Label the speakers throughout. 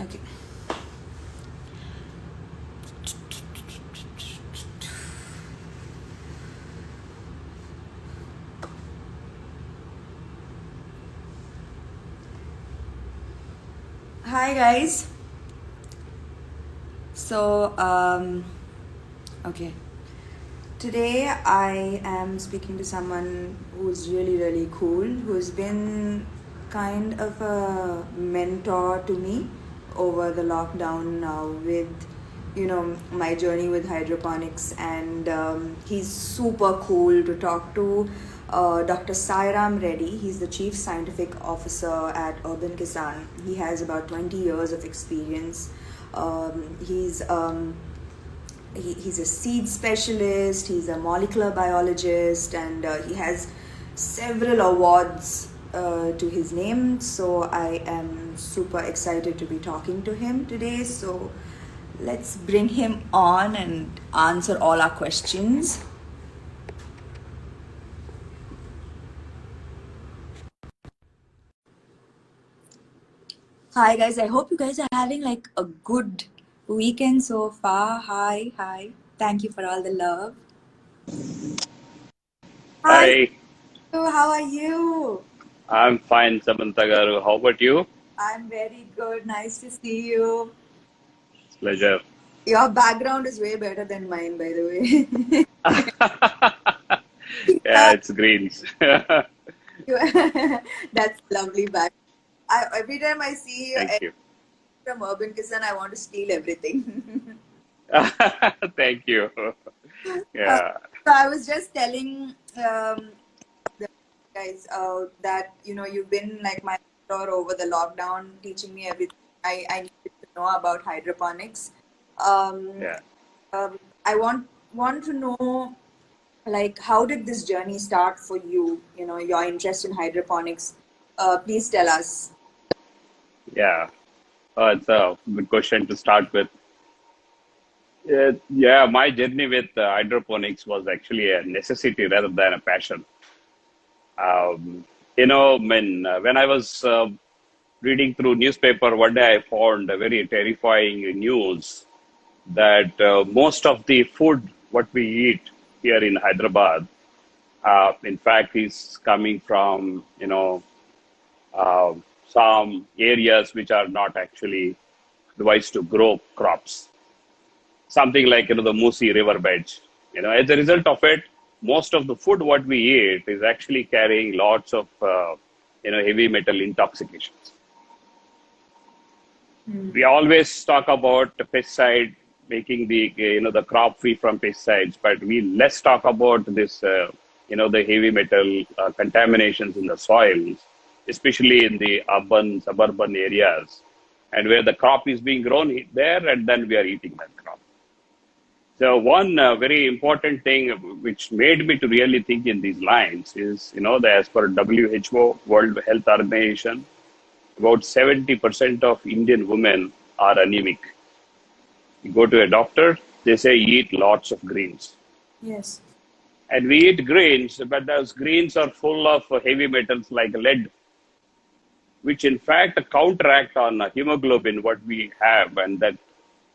Speaker 1: Okay. Hi guys. So, okay. Today I am speaking to someone who's really, really cool, who's been kind of a mentor to me over the lockdown now with, my journey with hydroponics. And he's super cool to talk to. Dr. Sairam Reddy, he's the Chief Scientific Officer at Urban Kisan. He has about 20 years of experience. He's a seed specialist, he's a molecular biologist, and he has several awards to his name. So I am super excited to be talking to him today. So let's bring him on and answer all our questions. Hi guys, I hope you guys are having like a good weekend so far. Hi. Thank you for all the love. Hi,
Speaker 2: Hi,
Speaker 1: how are you?
Speaker 2: I'm fine, Samantha garu. How about you?
Speaker 1: I'm very good. Nice to see you.
Speaker 2: It's pleasure.
Speaker 1: Your background is way better than mine, by the way.
Speaker 2: Yeah, it's greens.
Speaker 1: That's lovely back. Every time I see you
Speaker 2: Thank you.
Speaker 1: from Urban Kisan, I want to steal everything.
Speaker 2: Thank you.
Speaker 1: Uh,
Speaker 2: Yeah,
Speaker 1: so I was just telling the guys that you've been like my mentor over the lockdown, teaching me everything I needed to know about hydroponics. Um,
Speaker 2: yeah,
Speaker 1: I want to know, like, how did this journey start for you? Your interest in hydroponics. Please tell us.
Speaker 2: yeah. It's a good question to start with. Yeah, my journey with hydroponics was actually a necessity rather than a passion. Um, when I was reading through newspaper, one day I found a very terrifying news that most of the food what we eat here in Hyderabad, in fact, is coming from uh, some areas which are not actually advised to grow crops. Something like the Musi river beds. As a result of it, most of the food what we eat is actually carrying lots of heavy metal intoxications. We always talk about the pesticide making the the crop free from pesticides, but we less talk about this the heavy metal contaminations in the soils, especially in the urban suburban areas, and where the crop is being grown there, and then we are eating that crop. So one very important thing which made me to really think in these lines is that as per WHO, World Health Organization, about 70% of Indian women are anemic. You go to a doctor, they say eat lots of greens.
Speaker 1: Yes.
Speaker 2: And we eat greens, but those greens are full of heavy metals like lead, which in fact counteract on hemoglobin, what we have, and that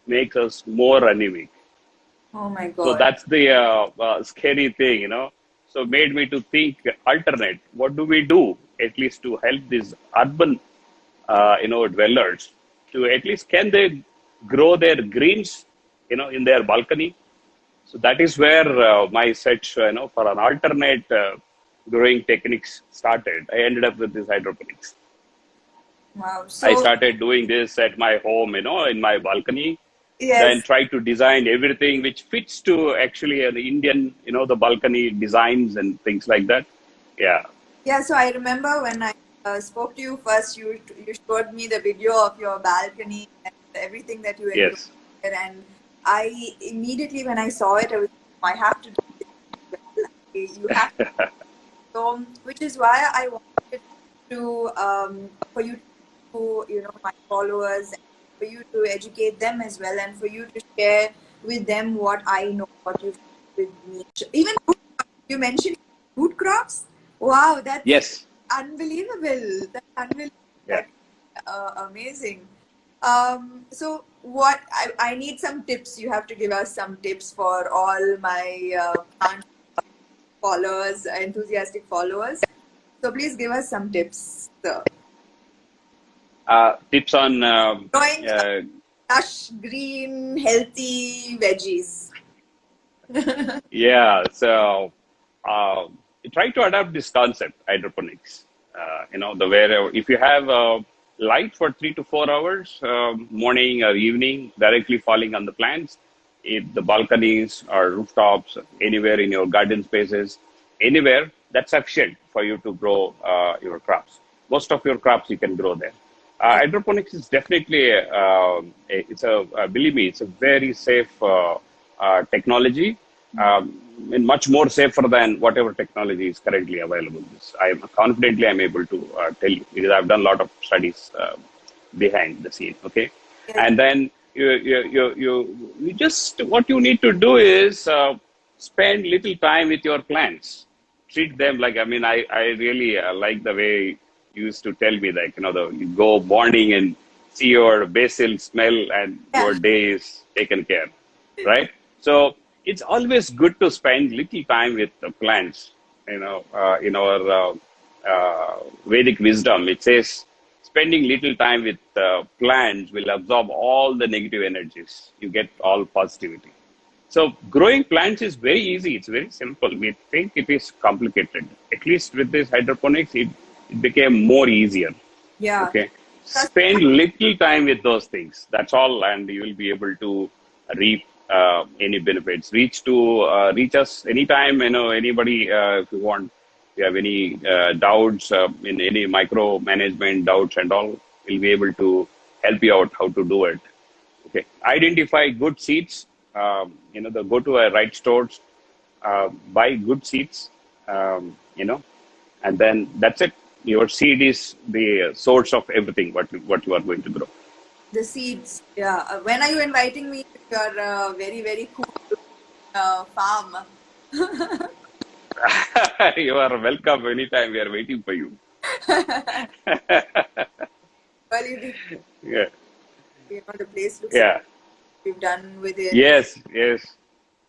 Speaker 2: makes us more anemic.
Speaker 1: Oh my
Speaker 2: So
Speaker 1: God.
Speaker 2: that's the scary thing. So made me to think alternate. What do we do at least to help these urban, dwellers to at least can they grow their greens, in their balcony? So that is where my search, for an alternate growing techniques started. I ended up with this hydroponics.
Speaker 1: Wow.
Speaker 2: I
Speaker 1: So
Speaker 2: started doing this at my home, in my balcony, then
Speaker 1: yes.
Speaker 2: try to design everything which fits to actually an Indian, the balcony designs and things like that. Yeah.
Speaker 1: Yeah, so I remember when I spoke to you first, you showed me the video of your balcony and everything that you were doing
Speaker 2: Yes.
Speaker 1: there, and I immediately when I saw it, I have to do this as well. You have to. So, which is why I wanted to for you to my followers, for you to educate them as well, and for you to share with them what I know, what you've shared with me. Even you mentioned root crops. Wow, that's
Speaker 2: Yes.
Speaker 1: unbelievable. That's unbelievable.
Speaker 2: Yeah.
Speaker 1: That's amazing. So what I need some tips. You have to give us some tips for all my plant followers, enthusiastic followers. So please give us some tips. So,
Speaker 2: Tips on
Speaker 1: growing lush, green, healthy veggies.
Speaker 2: yeah. So try to adapt this concept, hydroponics. The where if you have light for 3 to 4 hours, morning or evening, directly falling on the plants, if the balconies or rooftops, anywhere in your garden spaces, anywhere, that's sufficient for you to grow your crops. Most of your crops you can grow there. Hydroponics is definitely believe me, it's a very safe technology, and much more safer than whatever technology is currently available. This I'm able to tell you because I've done a lot of studies behind the scene. Okay,
Speaker 1: Yes.
Speaker 2: and then you just what you need to do is spend little time with your plants. Treat them like I really like the way you used to tell me like you go morning and see your basil smell and
Speaker 1: Yeah.
Speaker 2: your day is taken care, right? So it's always good to spend little time with the plants. In our Vedic wisdom, it says spending little time with plants will absorb all the negative energies. You get all positivity. So growing plants is very easy. It's very simple. We think it is complicated. At least with this hydroponics, it became more easier.
Speaker 1: Yeah.
Speaker 2: Okay, spend little time with those things. That's all, and you will be able to reap any benefits. Reach us anytime. Anybody, if you want, if you have any doubts in any micro management doubts and all, we'll be able to help you out how to do it. Okay, identify good seeds. Go to a right stores, buy good seeds. And then that's it. Your seed is the source of everything what you are going to grow.
Speaker 1: The seeds. Yeah. When are you inviting me to your very, very cool farm?
Speaker 2: You are welcome anytime. We are waiting for you.
Speaker 1: Well, you
Speaker 2: Yeah,
Speaker 1: the place looks
Speaker 2: yeah,
Speaker 1: we've done with it.
Speaker 2: yes, yes,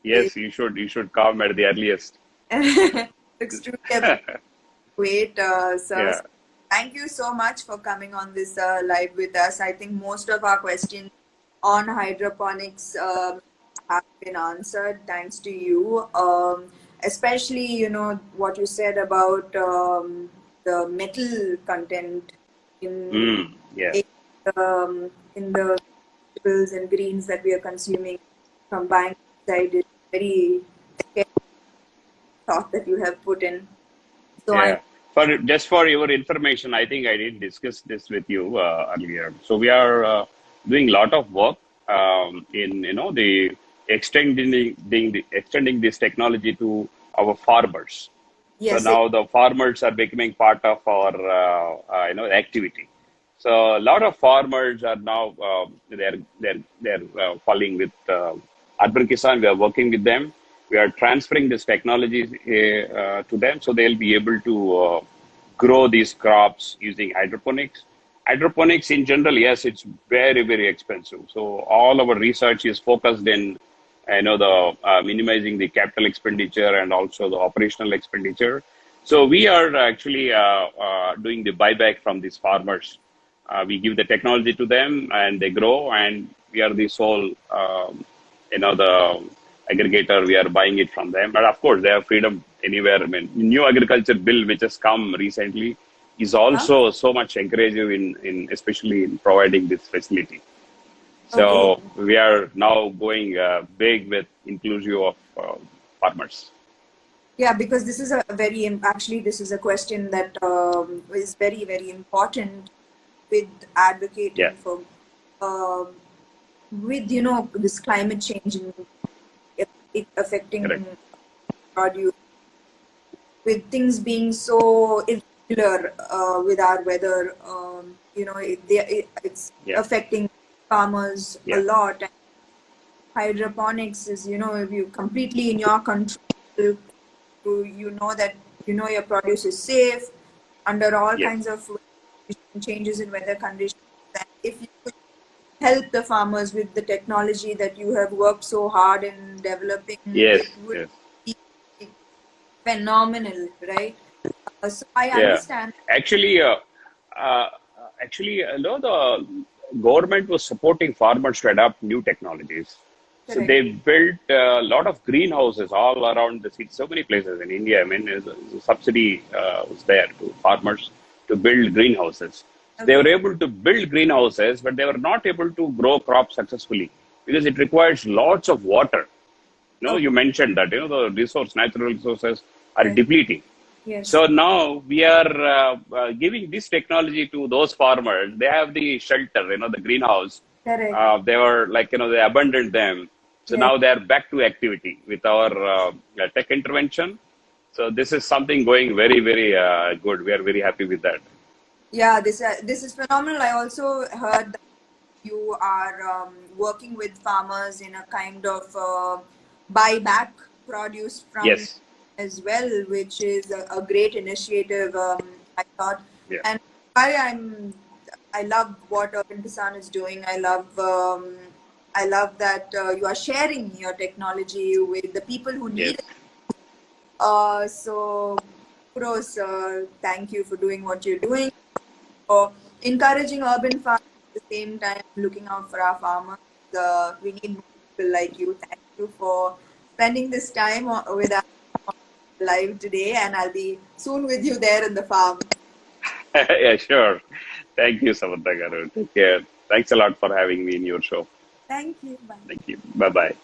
Speaker 1: It
Speaker 2: yes. You should come at the earliest.
Speaker 1: looks truly great, sir.
Speaker 2: Yeah,
Speaker 1: Thank you so much for coming on this live with us. I think most of our questions on hydroponics have been answered thanks to you. Especially, what you said about the metal content in
Speaker 2: yeah,
Speaker 1: in the vegetables and greens that we are consuming from buying outside is very scary thought that you have put in. So I
Speaker 2: yeah. For your information, I think I did discuss this with you earlier. So we are doing a lot of work in the extending this technology to our farmers. So
Speaker 1: yes,
Speaker 2: now the farmers are becoming part of our activity. So a lot of farmers are now they're falling with Urban Kisan. We are working with them. We are transferring this technology to them, so they'll be able to grow these crops using hydroponics. Hydroponics in general, yes, it's very very expensive. So all our research is focused in the minimizing the capital expenditure and also the operational expenditure. So we are actually doing the buyback from these farmers. We give the technology to them and they grow, and we are the sole the aggregator. We are buying it from them, but of course they have freedom anywhere. I mean, new agriculture bill which has come recently is
Speaker 1: huh?
Speaker 2: also so much encouraging in especially in providing this facility.
Speaker 1: Okay.
Speaker 2: So we are now going big with inclusive of farmers.
Speaker 1: Yeah, because this is a actually, this is a question that is very, very important with
Speaker 2: Yeah,
Speaker 1: advocating for, um, with, this climate change and it affecting
Speaker 2: correct.
Speaker 1: produce, with things being so irregular with our weather, it's
Speaker 2: Yeah,
Speaker 1: affecting farmers a
Speaker 2: yeah,
Speaker 1: lot. And hydroponics is, if you completely in your control, you know that your produce is safe under all
Speaker 2: yes,
Speaker 1: kinds of changes in weather conditions. And if you help the farmers with the technology that you have worked so hard in developing.
Speaker 2: Yes,
Speaker 1: It would
Speaker 2: yes.
Speaker 1: be phenomenal, right? So I
Speaker 2: Yeah,
Speaker 1: understand.
Speaker 2: actually, uh, no, the government was supporting farmers to adopt new technologies. So
Speaker 1: Correct.
Speaker 2: they built a lot of greenhouses all around the city. So many places in India. I mean, a subsidy was there to farmers to build greenhouses. So they were
Speaker 1: Okay.
Speaker 2: able to build greenhouses, but they were not able to grow crops successfully because it requires lots of water. You
Speaker 1: Okay.
Speaker 2: mentioned that the natural resources are
Speaker 1: Yes.
Speaker 2: depleting.
Speaker 1: Yes.
Speaker 2: So now we are giving this technology to those farmers. They have the shelter, the greenhouse.
Speaker 1: Correct.
Speaker 2: They were like, they abandoned them. So
Speaker 1: Yes.
Speaker 2: now they are back to activity with our tech intervention. So this is something going very, very good. We are very happy with that.
Speaker 1: Yeah. This is phenomenal. I also heard that you are working with farmers in a kind of buyback produce from
Speaker 2: Yes.
Speaker 1: as well, which is a great initiative. I thought,
Speaker 2: Yeah.
Speaker 1: and I love what Urban Kisan is doing. I love that you are sharing your technology with the people who need
Speaker 2: Yes.
Speaker 1: it. So kudos, thank you for doing what you're doing, for encouraging urban farming at the same time looking out for our farmers. We need more people like you. Thank you for spending this time with us live today, and I'll be soon with you there in the farm.
Speaker 2: Yeah, sure. Thank you, Samantha Garu. Take care. Thanks a lot for having me in your show.
Speaker 1: Thank you. Bye.
Speaker 2: Thank you. Bye bye.